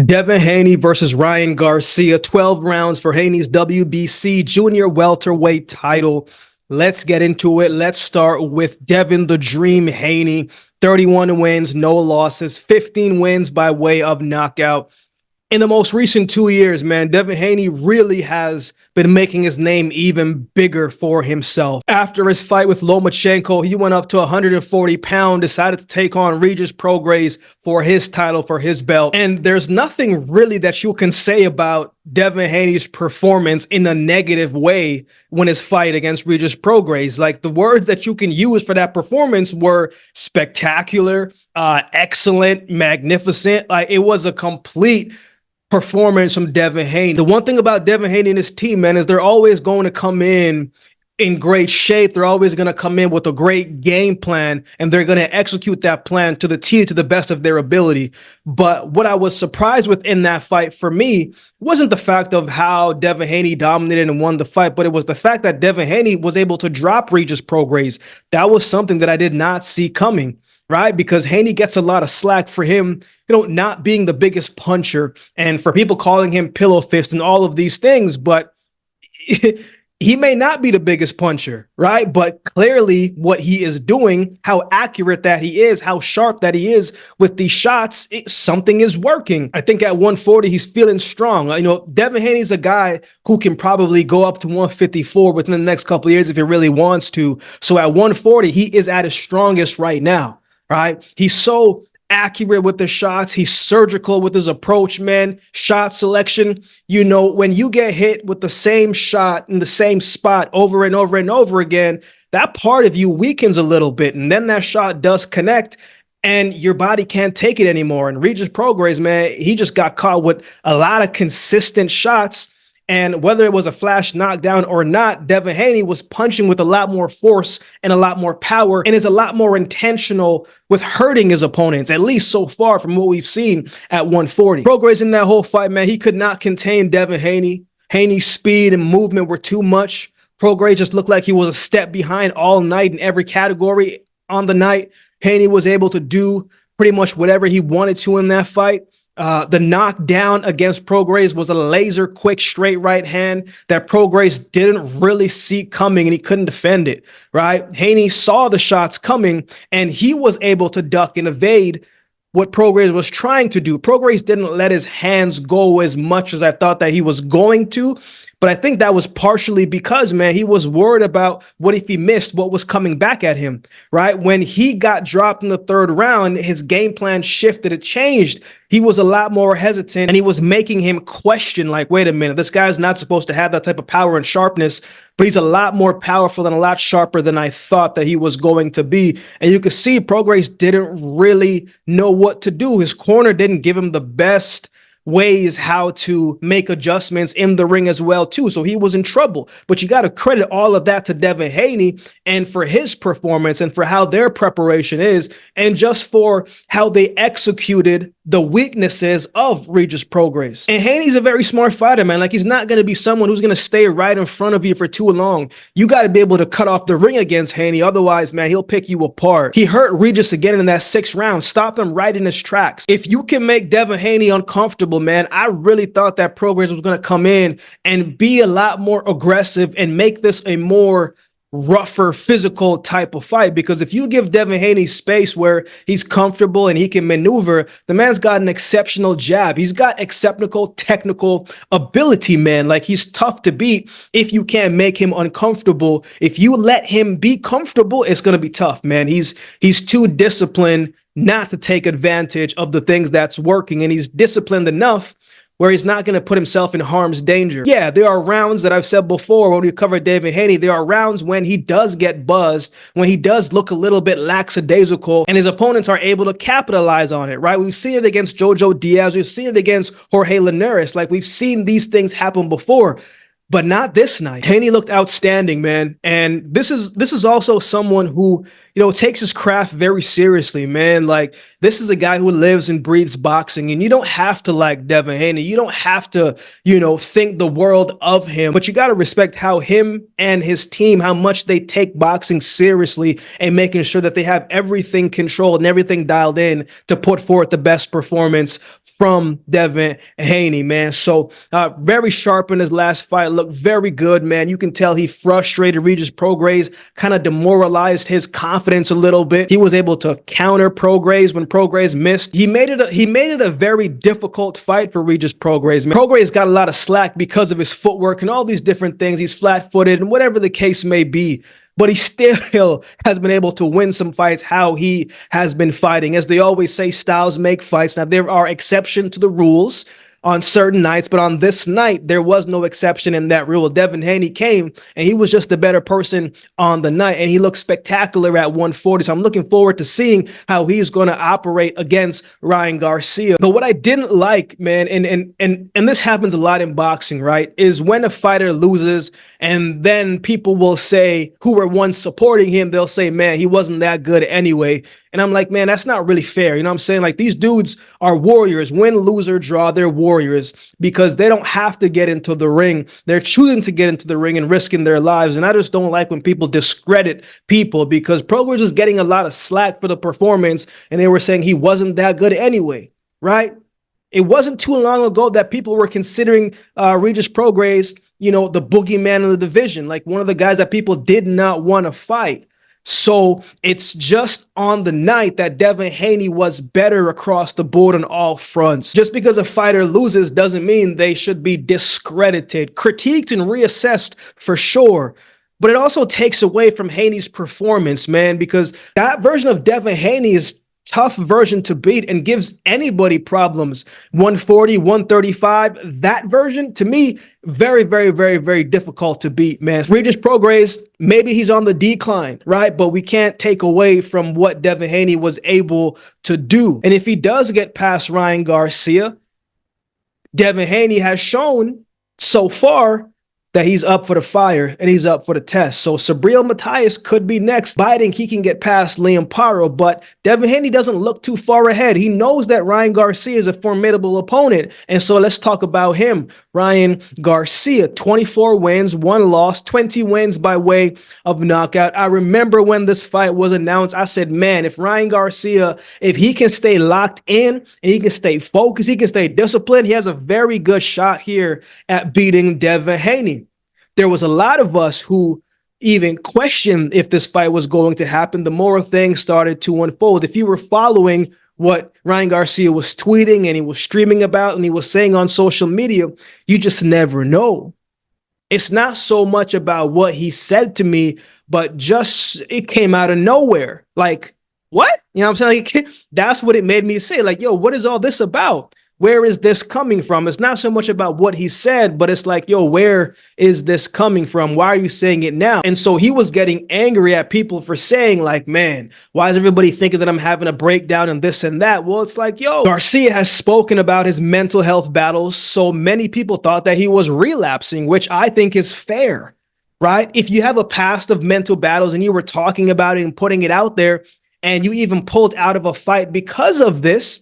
Devin Haney versus Ryan Garcia, 12 rounds for Haney's WBC junior welterweight title. Let's get into it. Let's start with Devin the Dream Haney. 31 wins, no losses, 15 wins by way of knockout. In the most recent 2 years, man, Devin Haney really has been making his name even bigger for himself. After his fight with Lomachenko, he went up to 140 pounds, decided to take on Regis Prograis for his title, for his belt. And there's nothing really that you can say about Devin Haney's performance in a negative way when his fight against Regis Prograis. Like, the words that you can use for that performance were spectacular, excellent, magnificent. Like, it was a complete performance from Devin Haney. The one thing about Devin Haney and his team, man, is they're always going to come in great shape. They're always going to come in with a great game plan, and they're going to execute that plan to the T, to the best of their ability. But what I was surprised with in that fight for me wasn't the fact of how Devin Haney dominated and won the fight, but it was the fact that Devin Haney was able to drop Regis Prograis. That was something that I did not see coming, right? Because Haney gets a lot of slack for him, not being the biggest puncher and for people calling him pillow fist and all of these things, but he may not be the biggest puncher, right? But clearly what he is doing, how accurate that he is, how sharp that he is with these shots, something is working. I think at 140, he's feeling strong. Devin Haney's a guy who can probably go up to 154 within the next couple of years if he really wants to. So at 140, he is at his strongest right now, right? He's so accurate with the shots. He's surgical with his approach, man. Shot selection. When you get hit with the same shot in the same spot over and over and over again, that part of you weakens a little bit. And then that shot does connect and your body can't take it anymore. And Regis Prograis, man, he just got caught with a lot of consistent shots. And whether it was a flash knockdown or not, Devin Haney was punching with a lot more force and a lot more power and is a lot more intentional with hurting his opponents, at least so far from what we've seen at 140. Prograis in that whole fight, man, he could not contain Devin Haney. Haney's speed and movement were too much. Prograis just looked like he was a step behind all night in every category on the night. Haney was able to do pretty much whatever he wanted to in that fight. The knockdown against Prograis was a laser quick straight right hand that Prograis didn't really see coming and he couldn't defend it, right? Haney saw the shots coming and he was able to duck and evade what Prograis was trying to do. Prograis didn't let his hands go as much as I thought that he was going to. But I think that was partially because, man, he was worried about what if he missed what was coming back at him, right? When he got dropped in the third round, his game plan shifted, it changed. He was a lot more hesitant and he was making him question, like, wait a minute, this guy's not supposed to have that type of power and sharpness, but he's a lot more powerful and a lot sharper than I thought that he was going to be. And you could see Prograis didn't really know what to do. His corner didn't give him the best ways how to make adjustments in the ring as well too. So he was in trouble. But you got to credit all of that to Devin Haney and for his performance and for how their preparation is and just for how they executed the weaknesses of Regis Prograis. And Haney's a very smart fighter, man. Like, he's not going to be someone who's going to stay right in front of you for too long. You got to be able to cut off the ring against Haney. Otherwise, man, he'll pick you apart. He hurt Regis again in that 6th round, stopped him right in his tracks. If you can make Devin Haney uncomfortable, man, I really thought that Prograis was going to come in and be a lot more aggressive and make this a more rougher physical type of fight, because if you give Devin Haney space where he's comfortable and he can maneuver, the man's got an exceptional jab. He's got exceptional technical ability, man. Like, he's tough to beat if you can't make him uncomfortable. If you let him be comfortable, it's going to be tough, man. He's too disciplined not to take advantage of the things that's working, and he's disciplined enough where he's not going to put himself in harm's danger. Yeah, there are rounds that I've said before when we covered Devin Haney, there are rounds when he does get buzzed, when he does look a little bit lackadaisical, and his opponents are able to capitalize on it, right? We've seen it against Jojo Diaz. We've seen it against Jorge Linares. Like, we've seen these things happen before, but not this night. Haney looked outstanding, man. And this is also someone who, takes his craft very seriously, man. Like, this is a guy who lives and breathes boxing, and you don't have to like Devin Haney. You don't have to, think the world of him, but you got to respect how him and his team, how much they take boxing seriously and making sure that they have everything controlled and everything dialed in to put forth the best performance from Devin Haney, man. So very sharp in his last fight, looked very good, man. You can tell he frustrated Regis Prograis, kind of demoralized his confidence a little bit. He was able to counter Prograis when Prograis missed. He made it a very difficult fight for Regis Prograis, man. Prograis got a lot of slack because of his footwork and all these different things. He's flat-footed and whatever the case may be. But he still has been able to win some fights how he has been fighting. As they always say, styles make fights. Now, there are exceptions to the rules on certain nights, but on this night, there was no exception in that rule. Devin Haney came, and he was just the better person on the night, and he looked spectacular at 140. So I'm looking forward to seeing how he's going to operate against Ryan Garcia. But what I didn't like, man, and this happens a lot in boxing, right, is when a fighter loses, and then people will say, who were once supporting him, they'll say, man, he wasn't that good anyway. And I'm like, man, that's not really fair. You know what I'm saying? Like, these dudes are warriors. Win, lose, or draw, they're warriors because they don't have to get into the ring. They're choosing to get into the ring and risking their lives. And I just don't like when people discredit people because Prograis was getting a lot of slack for the performance, and they were saying he wasn't that good anyway, right? It wasn't too long ago that people were considering Regis Prograis, the boogeyman of the division, like one of the guys that people did not want to fight. So it's just on the night that Devin Haney was better across the board on all fronts. Just because a fighter loses doesn't mean they should be discredited, critiqued, and reassessed for sure. But it also takes away from Haney's performance, man, because that version of Devin Haney is tough version to beat and gives anybody problems. 140, 135, that version, to me, very, very, very, very difficult to beat, man. Regis Prograis, maybe he's on the decline, right? But we can't take away from what Devin Haney was able to do. And if he does get past Ryan Garcia, Devin Haney has shown so far that he's up for the fire and he's up for the test. So Subriel Matias could be next. Biting, he can get past Liam Paro, but Devin Haney doesn't look too far ahead. He knows that Ryan Garcia is a formidable opponent. And so let's talk about him. Ryan Garcia, 24 wins, 1 loss, 20 wins by way of knockout. I remember when this fight was announced, I said, man, if Ryan Garcia, if he can stay locked in and he can stay focused, he can stay disciplined, he has a very good shot here at beating Devin Haney. There was a lot of us who even questioned if this fight was going to happen. The more things started to unfold. If you were following what Ryan Garcia was tweeting and he was streaming about and he was saying on social media, you just never know. It's not so much about what he said to me, but just it came out of nowhere. Like, what? You know what I'm saying? Like, that's what it made me say. Like, yo, what is all this about? Where is this coming from? It's not so much about what he said, but it's like, yo, where is this coming from? Why are you saying it now? And so he was getting angry at people for saying like, man, why is everybody thinking that I'm having a breakdown and this and that? Well, it's like, yo, Garcia has spoken about his mental health battles. So many people thought that he was relapsing, which I think is fair, right? If you have a past of mental battles and you were talking about it and putting it out there and you even pulled out of a fight because of this,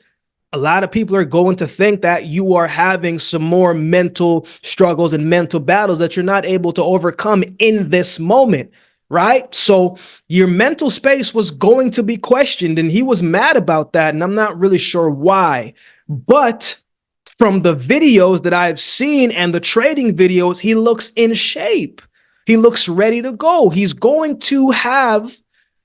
a lot of people are going to think that you are having some more mental struggles and mental battles that you're not able to overcome in this moment, right? So your mental space was going to be questioned, and he was mad about that, and I'm not really sure why. But from the videos that I've seen and the trading videos, he looks in shape. He looks ready to go. He's going to have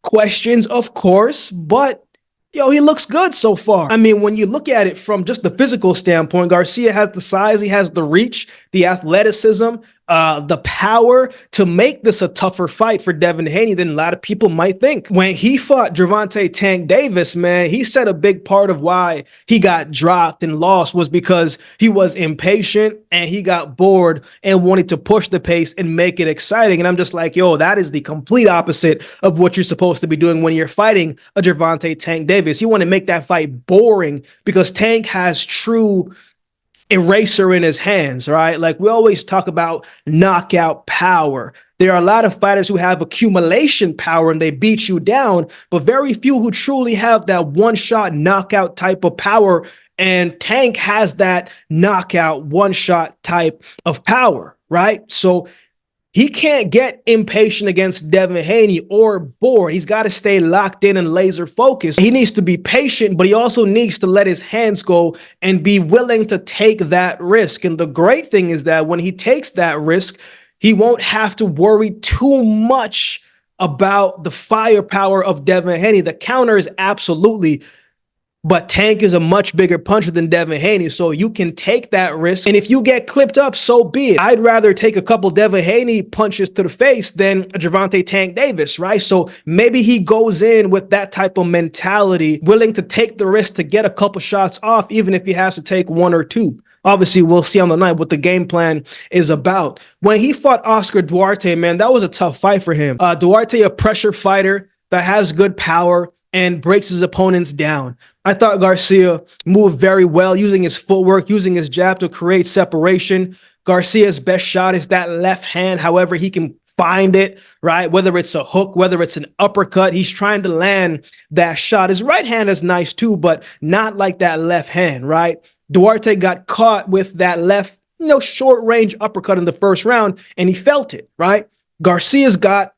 questions, of course, but yo, he looks good so far. I mean, when you look at it from just the physical standpoint, Garcia has the size, he has the reach, the athleticism, the power to make this a tougher fight for Devin Haney than a lot of people might think. When he fought Gervonta Tank Davis, man, he said a big part of why he got dropped and lost was because he was impatient and he got bored and wanted to push the pace and make it exciting. And I'm just like, yo, that is the complete opposite of what you're supposed to be doing when you're fighting a Gervonta Tank Davis. You want to make that fight boring because Tank has true eraser in his hands, right? Like we always talk about knockout power. There are a lot of fighters who have accumulation power and they beat you down, but very few who truly have that one-shot knockout type of power. And Tank has that knockout one-shot type of power, right? So he can't get impatient against Devin Haney or bored. He's got to stay locked in and laser focused. He needs to be patient, but he also needs to let his hands go and be willing to take that risk. And the great thing is that when he takes that risk, he won't have to worry too much about the firepower of Devin Haney. The counter is absolutely, but Tank is a much bigger puncher than Devin Haney, so you can take that risk. And if you get clipped up, so be it. I'd rather take a couple Devin Haney punches to the face than a Gervonta Tank Davis, right? So maybe he goes in with that type of mentality, willing to take the risk to get a couple shots off, even if he has to take one or two. Obviously, we'll see on the night what the game plan is about. When he fought Oscar Duarte, man, that was a tough fight for him. Duarte, a pressure fighter that has good power and breaks his opponents down. I thought Garcia moved very well, using his footwork, using his jab to create separation. Garcia's best shot is that left hand, however he can find it, right? Whether it's a hook, whether it's an uppercut, he's trying to land that shot. His right hand is nice too, but not like that left hand, right? Duarte got caught with that left, short range uppercut in the first round, and he felt it, right? Garcia's got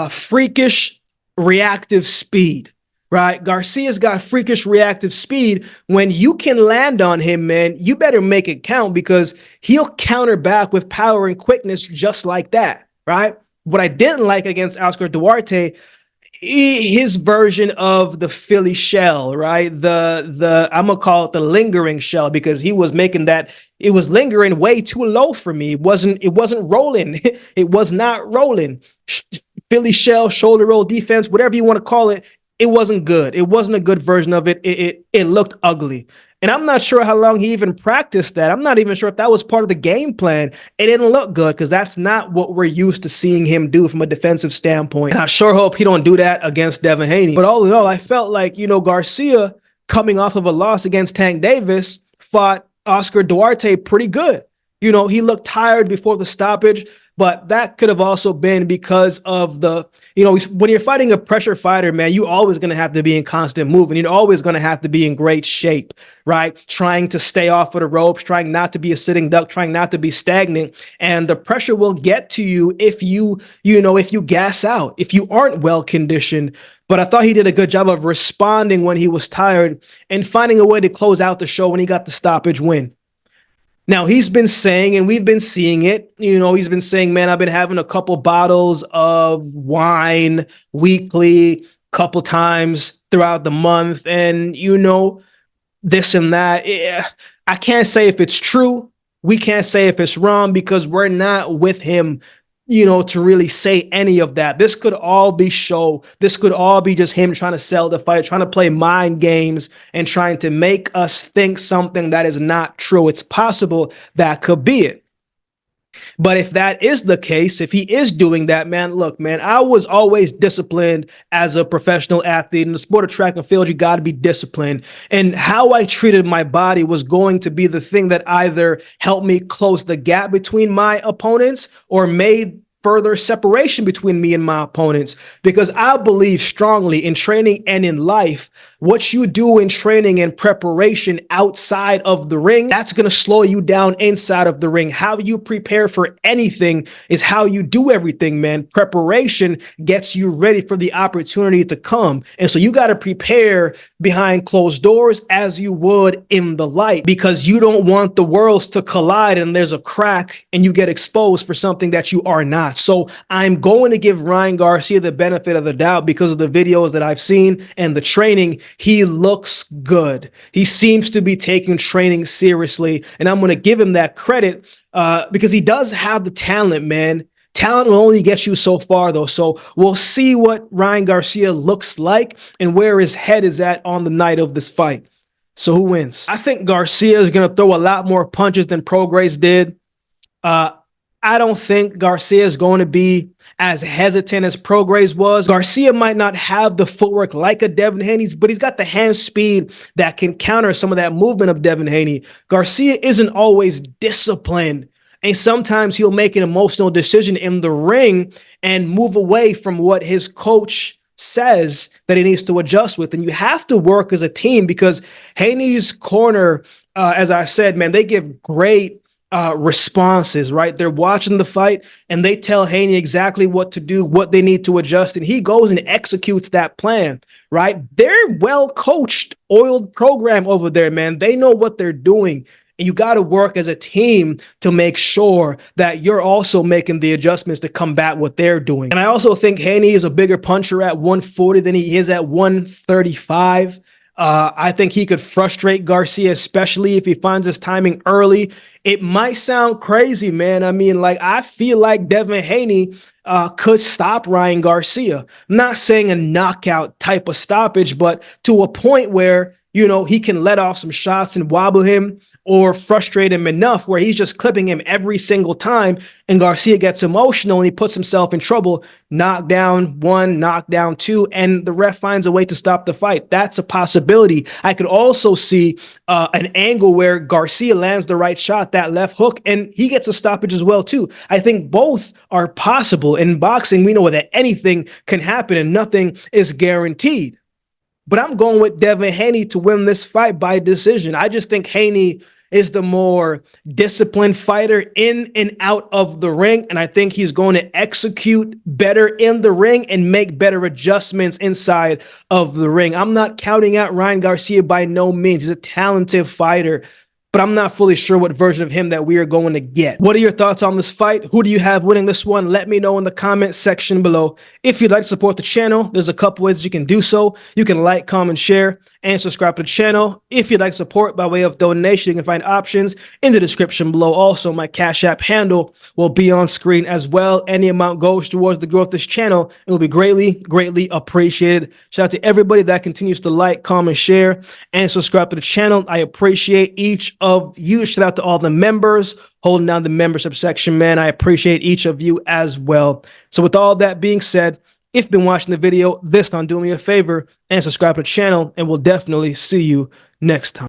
freakish reactive speed, right? Garcia's got freakish reactive speed. When you can land on him, man, you better make it count because he'll counter back with power and quickness just like that, right? What I didn't like against Oscar Duarte, his version of the Philly shell, right? I'm gonna call it the lingering shell because he was making that, it was lingering way too low for me. It wasn't rolling. It was not rolling. Philly shell, shoulder roll defense, whatever you want to call it, it wasn't good. It wasn't a good version of it. It looked ugly. And I'm not sure how long he even practiced that. I'm not even sure if that was part of the game plan. It didn't look good because that's not what we're used to seeing him do from a defensive standpoint. And I sure hope he don't do that against Devin Haney. But all in all, I felt like, Garcia, coming off of a loss against Tank Davis, fought Oscar Duarte pretty good. He looked tired before the stoppage, but that could have also been because of when you're fighting a pressure fighter, man, you always going to have to be in constant movement. You're always going to have to be in great shape, right? Trying to stay off of the ropes, trying not to be a sitting duck, trying not to be stagnant. And the pressure will get to you if you gas out, if you aren't well conditioned. But I thought he did a good job of responding when he was tired and finding a way to close out the show when he got the stoppage win. Now, he's been saying, and we've been seeing it, he's been saying, man, I've been having a couple bottles of wine weekly, couple times throughout the month, and, this and that. I can't say if it's true. We can't say if it's wrong because we're not with him, to really say any of that. This could all be show. This could all be just him trying to sell the fight, trying to play mind games and trying to make us think something that is not true. It's possible that could be it. But if that is the case, if he is doing that, man, look, man, I was always disciplined as a professional athlete. In the sport of track and field, you got to be disciplined. And how I treated my body was going to be the thing that either helped me close the gap between my opponents or made further separation between me and my opponents, because I believe strongly in training and in life. What you do in training and preparation outside of the ring, that's going to slow you down inside of the ring. How you prepare for anything is how you do everything, man. Preparation gets you ready for the opportunity to come. And so you got to prepare behind closed doors as you would in the light, because you don't want the worlds to collide and there's a crack and you get exposed for something that you are not. So I'm going to give Ryan Garcia the benefit of the doubt because of the videos that I've seen and the training. He looks good. He seems to be taking training seriously, and I'm going to give him that credit because he does have the talent, man. Talent will only get you so far, though. So we'll see what Ryan Garcia looks like and where his head is at on the night of this fight. So who wins? I think Garcia is going to throw a lot more punches than Prograis did. I don't think Garcia is going to be as hesitant as Prograis was. Garcia might not have the footwork like a Devin Haney, but he's got the hand speed that can counter some of that movement of Devin Haney. Garcia isn't always disciplined, and sometimes he'll make an emotional decision in the ring and move away from what his coach says that he needs to adjust with. And you have to work as a team because Haney's corner, as I said, man, they give great responses, right? They're watching the fight and they tell Haney exactly what to do, what they need to adjust, and he goes and executes that plan, right? They're well coached, oiled program over there, man. They know what they're doing. And you got to work as a team to make sure that you're also making the adjustments to combat what they're doing. And I also think Haney is a bigger puncher at 140 than he is at 135. I think he could frustrate Garcia, especially if he finds his timing early. It might sound crazy, man. I mean, like, I feel like Devin Haney could stop Ryan Garcia. I'm not saying a knockout type of stoppage, but to a point where, you know, he can let off some shots and wobble him or frustrate him enough where he's just clipping him every single time and Garcia gets emotional and he puts himself in trouble. Knockdown one, knockdown two, and the ref finds a way to stop the fight. That's a possibility. I could also see an angle where Garcia lands the right shot, that left hook, and he gets a stoppage as well too. I think both are possible. In boxing, we know that anything can happen and nothing is guaranteed. But I'm going with Devin Haney to win this fight by decision. I just think Haney is the more disciplined fighter in and out of the ring. And I think he's going to execute better in the ring and make better adjustments inside of the ring. I'm not counting out Ryan Garcia by no means. He's a talented fighter, but I'm not fully sure what version of him that we are going to get. What are your thoughts on this fight? Who do you have winning this one? Let me know in the comment section below. If you'd like to support the channel, there's a couple ways you can do so. You can like, comment, share, and subscribe to the channel. If you'd like support by way of donation, you can find options in the description below. Also, my Cash App handle will be on screen as well. Any amount goes towards the growth of this channel. It will be greatly, greatly appreciated. Shout out to everybody that continues to like, comment, share, and subscribe to the channel. I appreciate each of you. Shout out to all the members holding down the membership section, man. I appreciate each of you as well. So with all that being said, if you've been watching the video this time, do me a favor and subscribe to the channel, and we'll definitely see you next time.